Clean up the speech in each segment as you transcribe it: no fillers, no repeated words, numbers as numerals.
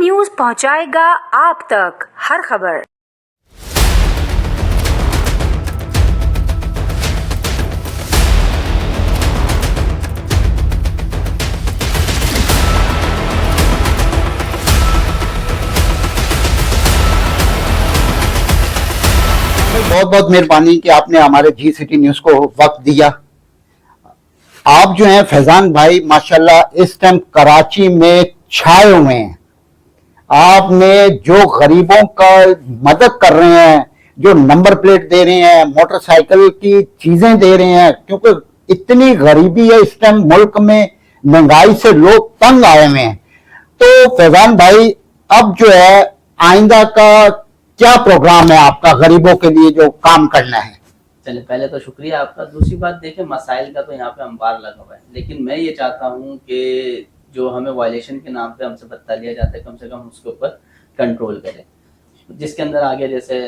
News पहुंचाएगा आप तक हर खबर। बहुत बहुत मेहरबानी कि आपने हमारे जी सिटी न्यूज को वक्त दिया। आप जो हैं फैजान भाई माशाल्लाह इस टाइम कराची में छाए हुए हैं। आपने जो गरीबों का मदद कर रहे हैं, जो नंबर प्लेट दे रहे हैं, मोटरसाइकिल की चीजें दे रहे हैं, क्योंकि इतनी गरीबी है इस टाइम मुल्क में, महंगाई से लोग तंग आए हुए हैं। तो फैजान भाई अब जो है आइंदा का क्या प्रोग्राम है आपका गरीबों के लिए जो काम करना है? चलिए पहले तो शुक्रिया आपका। दूसरी बात देखें, मसाइल का तो यहाँ पे अंबार लगा हुआ है, लेकिन मैं ये चाहता हूँ कि जो हमें वायलेशन के नाम पे हमसे बत्ता लिया जाता है, कम से कम उसके ऊपर कंट्रोल करें। जिसके अंदर आगे जैसे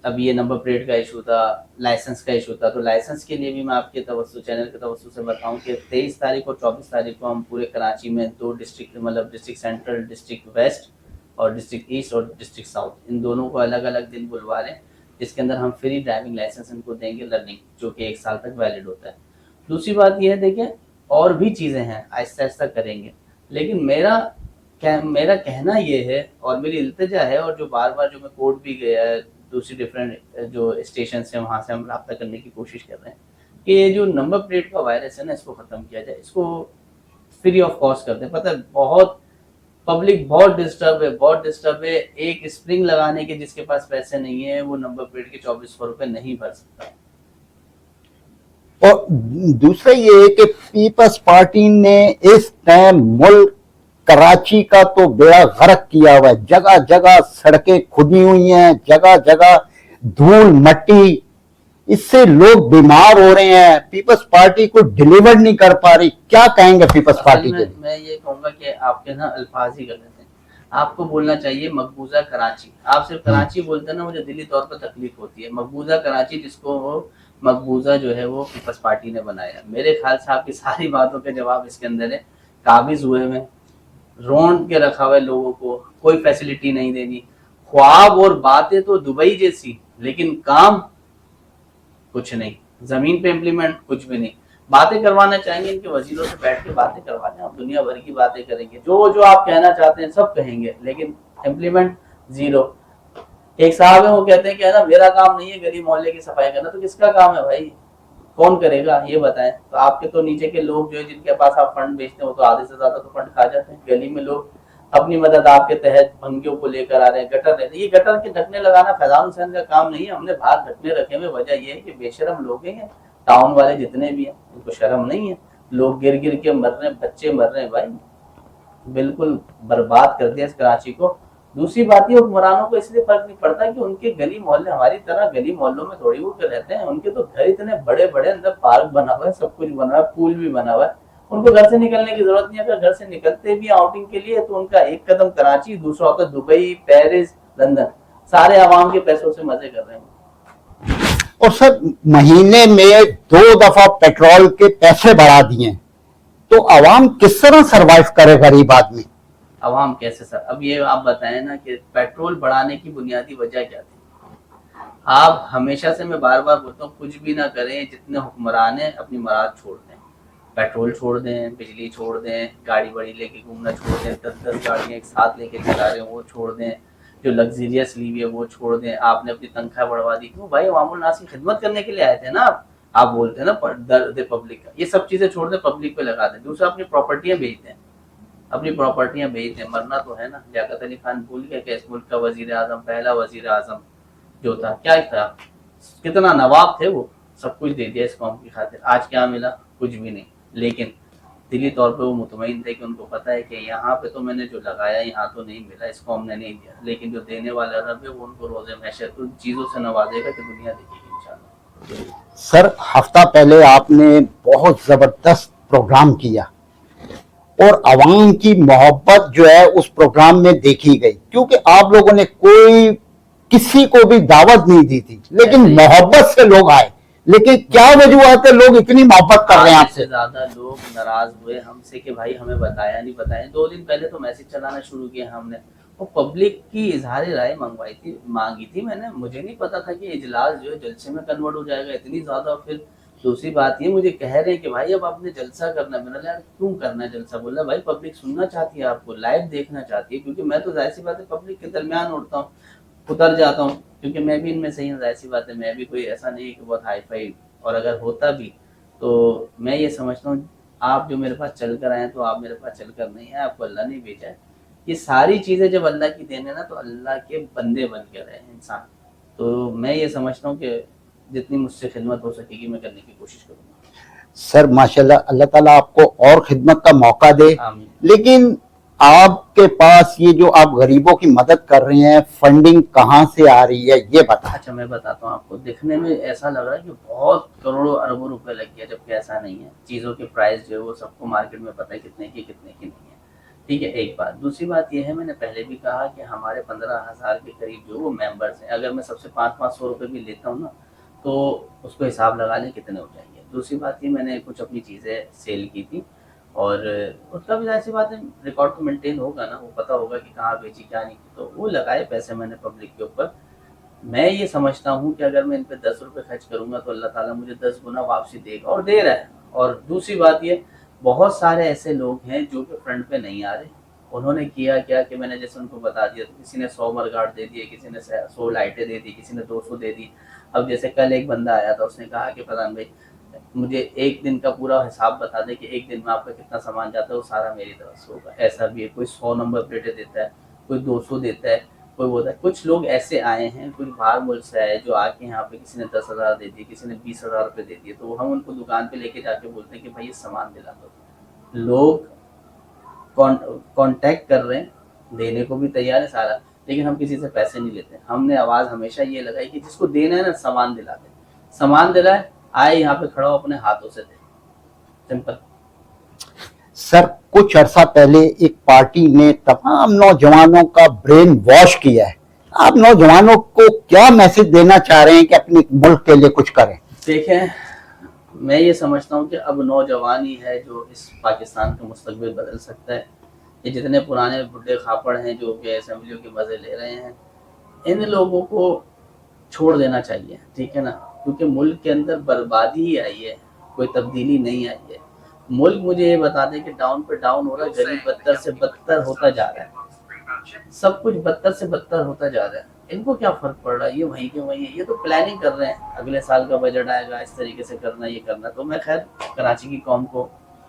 अब ये नंबर प्लेट का इशू था, लाइसेंस का इशू था, तो लाइसेंस के लिए भी मैं आपके तवज्जो चैनल के तवज्जो से बताऊं कि 23 तारीख और 24 तारीख को हम पूरे कराची में 2 डिस्ट्रिक्ट, मतलब डिस्ट्रिक्ट सेंट्रल, डिस्ट्रिक्ट वेस्ट और डिस्ट्रिक्ट ईस्ट और डिस्ट्रिक्ट साउथ, इन दोनों को अलग अलग दिन बुलवा रहे हैं, जिसके अंदर हम फ्री ड्राइविंग लाइसेंस इनको देंगे लर्निंग, जो कि 1 साल तक वैलिड होता है। दूसरी बात यह है, देखिए और भी चीज़ें हैं, आहिस्ता आहिस्ता करेंगे, लेकिन मेरा कहना ये है और मेरी इल्तिजा है, और जो बार बार जो मैं कोर्ट भी गया है, दूसरी डिफरेंट जो स्टेशन है वहाँ से हम रब्ता करने की कोशिश कर रहे हैं कि ये जो नंबर प्लेट का वायरस है ना, इसको ख़त्म किया जाए, इसको फ्री ऑफ कॉस्ट कर दें। पता है बहुत पब्लिक बहुत डिस्टर्ब है। एक स्प्रिंग लगाने के जिसके पास पैसे नहीं है, वो नंबर प्लेट के 2400 रुपए नहीं भर सकता। और दूसरा ये है कि पीपल्स पार्टी ने इस टाइम मुल्क कराची का तो बेड़ा गर्क किया हुआ है। जगह जगह सड़कें खुदी हुई हैं, जगह जगह धूल मट्टी, इससे लोग बीमार हो रहे हैं। पीपल्स पार्टी को डिलीवर नहीं कर पा रही। क्या कहेंगे पीपल्स पार्टी के? मैं ये कहूंगा कि आपके ना अल्फाज ही गलत हैं। आपको बोलना चाहिए मकबूजा कराची। आप सिर्फ कराची बोलते हैं ना, मुझे दिली तौर पर तकलीफ होती है। मकबूजा कराची, जिसको मकबूजा जो है वो पीपल्स पार्टी ने बनाया। मेरे ख्याल से आपकी सारी बातों के जवाब इसके अंदर है। काबिज हुए में रोंड के रखा हुआ है लोगों को, कोई फैसिलिटी नहीं देनी, ख्वाब और बातें तो दुबई जैसी, लेकिन काम कुछ नहीं, जमीन पे इम्प्लीमेंट कुछ भी नहीं। बातें करवाना चाहेंगे इनके वजीरों से बैठ के बातें करवा दें, आप दुनिया भर की बातें करेंगे, जो जो आप कहना चाहते हैं सब कहेंगे, लेकिन इम्प्लीमेंट जीरो। एक साहब है, वो कहते हैं कि ना मेरा काम नहीं है गली मोहल्ले की सफाई करना, तो किसका काम है भाई? कौन करेगा ये बताएं। तो आपके तो नीचे के लोग जो है, जिनके पास आप फंड बेचते हैं, वो तो आधे से ज्यादा तो फंड खा जाते हैं। गली में लोग अपनी मदद आपके तहत भंगियों को लेकर आ रहे हैं, गटर रहते हैं। ये गटर के ढकने लगाना फैजान हुसैन का काम नहीं है, हमने बाहर ढकने रखे हुए। वजह ये है कि बेशरम लोग हैं टाउन वाले जितने भी हैं, उनको शर्म नहीं है। लोग गिर गिर के मर रहे हैं, बच्चे मर रहे हैं भाई, बिल्कुल बर्बाद कर दिया इस कराची को। दूसरी बात ये, हुक्मरानों को इसलिए फर्क नहीं पड़ता कि उनके गली मोहल्ले हमारी तरह गली मोहल्लों में थोड़ी वो रहते हैं। उनके तो घर इतने बड़े बड़े, अंदर पार्क बना हुआ है, सब कुछ बना हुआ है, पूल भी बना हुआ है। उनको घर से निकलने की जरूरत नहीं है। अगर घर से निकलते भी आउटिंग के लिए, तो उनका एक कदम कराची, दूसरा होता दुबई, पेरिस, लंदन। सारे आवाम के पैसों से मजे कर रहे हैं। और सर महीने में 2 दफा पेट्रोल के पैसे बढ़ा दिए, तो आवाम किस तरह सरवाइव करे? गरीब आदमी आवाम कैसे सर? अब ये आप बताएं ना कि पेट्रोल बढ़ाने की बुनियादी वजह क्या थी? आप हमेशा से, मैं बार बार बोलता हूँ, कुछ भी ना करें, जितने हुक्मरान हैं अपनी मुराद छोड़ दें, पेट्रोल छोड़ दें, बिजली छोड़ दें, गाड़ी बड़ी लेके घूमना छोड़ दें, 10-10 गाड़ियाँ एक साथ लेके चला रहे हैं वो छोड़ दें, जो लग्जरियस लीव है वो छोड़ दें। आपने अपनी तनख्वाह बढ़वा दी, क्यों भाई? अवामुल नास की खिदमत करने के लिए आए थे ना आप बोलते हैं ना दर्द पब्लिक का। ये सब चीजें छोड़ दें, पब्लिक पे लगा दें। दूसरा, अपनी प्रॉपर्टियां बेच दें, अपनी प्रॉपर्टियां बेच दें। मरना तो है ना। लियाकत अली खान भूल गया कि इस मुल्क का वजीर आजम, पहला वजीर आजम जो था, क्या था, कितना नवाब थे, वो सब कुछ दे दिया इस कौम की खातिर। आज क्या मिला? कुछ भी नहीं। लेकिन दिली तौर पे वो मुतमईन थे कि उनको पता है कि यहाँ पे तो मैंने जो लगाया यहाँ तो नहीं मिला, इस कौम ने नहीं दिया, लेकिन जो देने वाला रब है वो उनको रोज़े महशर उन चीज़ों से नवाजेगा कि दुनिया देखेगी इंशाल्लाह। सर हफ्ता पहले आपने बहुत जबरदस्त प्रोग्राम किया और आवाम की मोहब्बत जो है उस प्रोग्राम में देखी गई, क्योंकि आप लोगों ने कोई किसी को भी दावत नहीं दी थी, लेकिन मोहब्बत से लोग आए। लेकिन क्या वजूहत है लोग इतनी मोहब्बत कर रहे हैं आपसे? ज्यादा लोग नाराज हुए हमसे कि भाई हमें बताया नहीं। 2 दिन पहले तो मैसेज चलाना शुरू किया हमने, वो पब्लिक की इजहार राय मांगी थी मैंने, मुझे नहीं पता था कि इजलास जो है जलसे में कन्वर्ट हो जाएगा इतनी ज्यादा। फिर दूसरी बात ये मुझे कह रहे हैं कि भाई अब आपने जलसा करना है। मैंने कहा यार क्यों करना है जलसा? बोला भाई पब्लिक सुनना चाहती है, आपको लाइव देखना चाहती है, क्योंकि मैं तो जाहिर सी बात है पब्लिक के दरमियान उड़ता हूँ, उतर जाता हूँ, क्योंकि मैं भी इनमें सही हूँ। जाहिर सी बात है मैं भी कोई ऐसा नहीं है कि बहुत हाई फाई, और अगर होता भी तो मैं ये समझता हूँ आप जो मेरे पास चल कर आए हैं तो आप मेरे पास चल कर नहीं है, आपको अल्लाह ने भेजा है। ये सारी चीजें जब अल्लाह की देन है ना, तो अल्लाह के बंदे बन के रहे इंसान। तो मैं ये समझता हूँ कि जितनी मुझसे खिदमत हो सकेगी मैं करने की कोशिश करूंगा। सर माशाल्लाह, अल्लाह ताला आपको और खिदमत का मौका दे। आमीन। लेकिन आपके पास ये जो आप गरीबों की मदद कर रहे हैं, फंडिंग कहाँ से आ रही है ये बता। अच्छा मैं बताता हूँ आपको, दिखने में ऐसा लग रहा है कि बहुत करोड़ों अरबों रुपए लग गया, जबकि ऐसा नहीं है। चीज़ों के प्राइस जो है वो सबको मार्केट में पता है कितने की नहीं है। ठीक है, एक बात। दूसरी बात ये है, मैंने पहले भी कहा कि हमारे 15,000 के करीब जो वो मेंबर्स हैं। अगर मैं सबसे 500-500 रुपये भी लेता हूँ ना, तो उसको हिसाब लगा लें कितने हो जाएंगे। दूसरी बात ये, मैंने कुछ अपनी चीज़ें सेल की थी, और उसका भी ऐसी बात है रिकॉर्ड तो मेंटेन होगा ना, वो पता होगा कि कहाँ बेची क्या नहीं की, तो वो लगाए पैसे मैंने पब्लिक के ऊपर। मैं ये समझता हूँ कि अगर मैं इन पे 10 रुपये खर्च करूंगा तो अल्लाह ताला मुझे 10 गुना वापसी देगा, और दे रहा है। और दूसरी बात ये, बहुत सारे ऐसे लोग हैं जो कि फ्रंट पे नहीं आ रहे। उन्होंने किया क्या कि मैंने जैसे उनको बता दिया, तो किसी ने 100 मरगाट दे दिए, किसी ने 100 लाइटें दे दी, किसी ने 200 दे दी। अब जैसे कल एक बंदा आया था, उसने कहा कि प्रधान भाई मुझे एक दिन का पूरा हिसाब बता दे कि एक दिन में आपका कितना सामान जाता है, वो सारा मेरी तरफ से होगा। ऐसा भी है, कोई 100 नंबर प्लेटें देता है, कोई 200 देता है, कोई बोलता है। कुछ लोग ऐसे आए हैं, कुछ बाहर मुल्क से आए, जो आके यहाँ पे किसी ने 10,000 दे दिए, किसी ने 20,000 रुपये दे दिए, तो हम उनको दुकान पे लेके जाके बोलते हैं कि भाई ये सामान दिला दो। लोग कांटेक्ट कर रहे हैं, देने को भी तैयार है सारा, लेकिन हम किसी से पैसे नहीं लेते। हमने आवाज़ हमेशा ये लगाई कि जिसको देना है ना सामान दिला दे, सामान दिलाए, आए यहाँ पे खड़ा हो, अपने हाथों से दे, सिंपल। सर कुछ अरसा पहले एक पार्टी ने तमाम नौजवानों का ब्रेन वॉश किया है। आप नौजवानों को क्या मैसेज देना चाह रहे हैं कि अपने मुल्क के लिए कुछ करें? देखें, मैं ये समझता हूँ कि अब नौजवान ही है जो इस पाकिस्तान का मुस्तकबिल बदल सकता है। ये जितने पुराने बुढ़े खापड़ हैं जो कि असेंबलियों के मज़े ले रहे हैं, इन लोगों को छोड़ देना चाहिए, ठीक है ना, क्योंकि मुल्क के अंदर बर्बादी ही आई है, कोई तब्दीली नहीं आई है। मुल्क मुझे ये बता दें कि डाउन पे डाउन हो रहा है, गरीब बदतर से बदतर होता जा रहा है, सब कुछ बदतर से बदतर होता जा रहा है। इनको क्या फर्क पड़ रहा है, ये वहीं के वहीं है। ये तो प्लानिंग कर रहे हैं, अगले साल का बजट आएगा, इस तरीके से करना, ये करना। तो मैं खैर कराची की कौम को,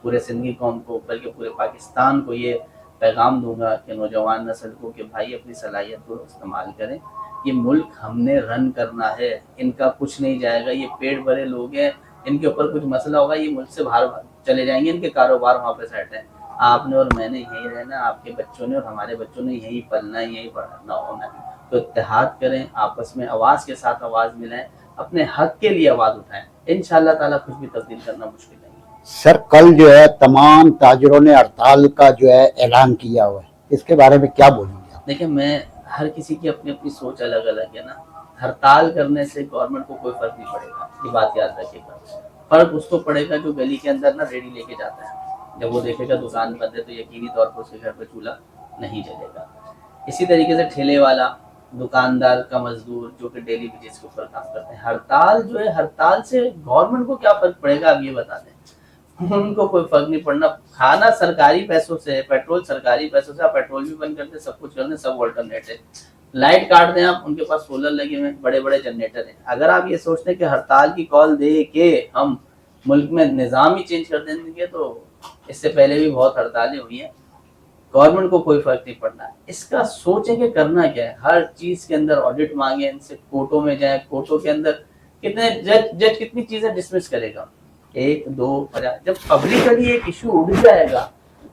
पूरे सिंध की कौम को, बल्कि पूरे पाकिस्तान को ये पैगाम दूंगा कि नौजवान नस्ल को कि भाई अपनी सलाहियत को इस्तेमाल करें। ये मुल्क हमने रन करना है, इनका कुछ नहीं जाएगा। ये पेट भरे लोग हैं, इनके ऊपर कुछ मसला होगा ये मुल्क से बाहर चले जाएंगे, इनके कारोबार वहाँ पे सेट है। आपने और मैंने यहीं रहना, आपके बच्चों ने और हमारे बच्चों ने यहीं पलना, यहीं पढ़ना होना है। तो इत्तेहाद करें, आपस में आवाज़ के साथ आवाज़ मिलाएं, अपने हक के लिए आवाज़ उठाएं। इंशाअल्लाह ताला कुछ भी तब्दील करना मुश्किल नहीं है। सर कल जो है तमाम ताजरों ने हड़ताल का जो है ऐलान किया हुआ है, इसके बारे में क्या बोलेंगे आप? देखिए, मैं हर किसी की अपनी अपनी सोच अलग अलग है ना। हड़ताल करने से गवर्नमेंट को कोई फर्क नहीं पड़ेगा, ये बात याद रखिएगा। फर्क उसको पड़ेगा जो गली के अंदर ना रेडी लेके जाता है। जब वो देखेगा दुकान बंद है तो यकीनी तौर पर उसके घर पे चूल्हा नहीं जलेगा। इसी तरीके से ठेले वाला, दुकानदार का मजदूर जो कि डेली बेसिस के ऊपर काम करते हैं। हड़ताल जो है, हड़ताल से गवर्नमेंट को क्या फर्क पड़ेगा आप ये बता दें। उनको कोई फर्क नहीं पड़ना। खाना सरकारी पैसों से है, पेट्रोल सरकारी पैसों से, आप पेट्रोल भी बंद कर दें, सब कुछ कर दें, सब ऑल्टरनेट है। लाइट काट दें आप, उनके पास सोलर लगे हुए, बड़े बड़े जनरेटर हैं। अगर आप ये सोचते हैं कि हड़ताल की कॉल दे के हम मुल्क में निज़ाम ही चेंज कर देंगे, तो इससे पहले भी बहुत हड़तालें हुई हैं, गवर्नमेंट को कोई फर्क नहीं पड़ना। इसका सोचें कि करना क्या है। हर चीज़ के अंदर ऑडिट मांगे, इनसे कोर्टों में जाए, कोर्टों के अंदर कितने जज कितनी चीज़ें डिसमिस करेगा, 1, 2, 50। जब पब्लिकली एक इशू उठ जाएगा,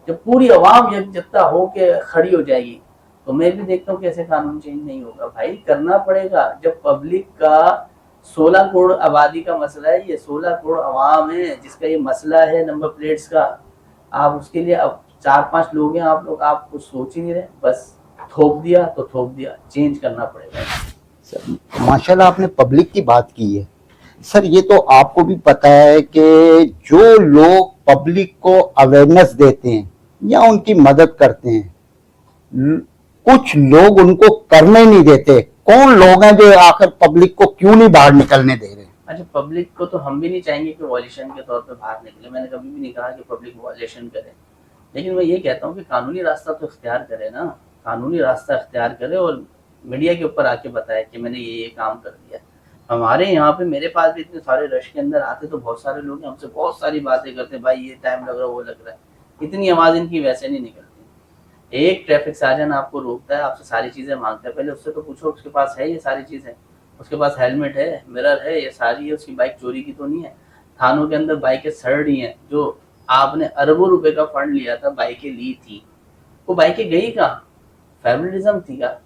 जब पूरी आवाम यकजत्ता हो के खड़ी हो जाएगी, तो मैं भी देखता हूँ कि ऐसे कानून चेंज नहीं होगा। भाई करना पड़ेगा। जब पब्लिक का 16 करोड़ आबादी का मसला है, ये 16 करोड़ आवाम है जिसका ये मसला है नंबर प्लेट्स का, आप उसके लिए अब 4-5 लोग हैं, आप लोग आप कुछ सोच ही नहीं रहे, बस थोप दिया तो थोप दिया। चेंज करना पड़ेगा। सर माशाल्लाह आपने पब्लिक की बात की है। सर ये तो आपको भी पता है कि जो लोग पब्लिक को अवेयरनेस देते हैं या उनकी मदद करते हैं, कुछ लोग उनको करने नहीं देते, कौन लोग हैं जो आखिर पब्लिक को क्यों नहीं बाहर निकलने दे रहे? अच्छा, पब्लिक को तो हम भी नहीं चाहेंगे कि वॉल्यूशन के तौर पे बाहर निकले, मैंने कभी भी नहीं कहा कि पब्लिक वॉल्यूशन करे, लेकिन मैं ये कहता हूँ कि कानूनी रास्ता तो इख्तियार करे ना, कानूनी रास्ता इख्तियार करे और मीडिया के ऊपर आके बताए कि मैंने ये काम कर दिया। हमारे यहाँ पे, मेरे पास भी इतने सारे रश के अंदर आते तो बहुत सारे लोग हमसे बहुत सारी बातें करते, भाई ये टाइम लग रहा है, वो लग रहा है, इतनी आवाज़ इनकी वैसे नहीं निकलती। एक ट्रैफिक सार्जन आपको रोकता है, आपसे सारी चीज़ें मांगता है, पहले उससे तो पूछो उसके पास है ये सारी चीज़ें, उसके पास हेलमेट है, मिरर है, ये सारी है, उसकी बाइक चोरी की तो नहीं है। थानों के अंदर बाइकें सड़ रही हैं, जो आपने अरबों रुपए का फंड लिया था, बाइकें ली थी, वो बाइकें गई कहाँ? फेवरेटिज्म थी क्या?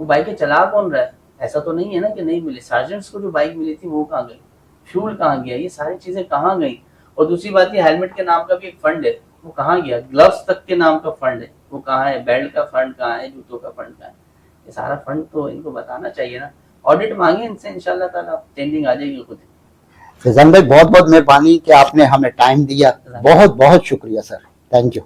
वो बाइकें चला कौन रहा है? ऐसा तो नहीं है ना कि नहीं मिली। सार्जेंट्स को जो बाइक मिली थी वो कहाँ गई? फ्यूल कहाँ गया? ये सारी चीजें कहाँ गई? और दूसरी बात, ये हेलमेट के नाम का भी एक फंड है, वो कहाँ गया? ग्लव्स तक के नाम का फंड है, वो कहाँ है? बेल्ट का फंड कहाँ है? जूतों का फंड कहाँ है? ये सारा फंड तो इनको बताना चाहिए ना। ऑडिट मांगे इनसे, इंशाल्लाह ताला चेंजिंग आ जाएगी खुद। फैजान भाई बहुत बहुत मेहरबानी कि आपने हमें टाइम दिया, बहुत बहुत शुक्रिया सर, थैंक यू।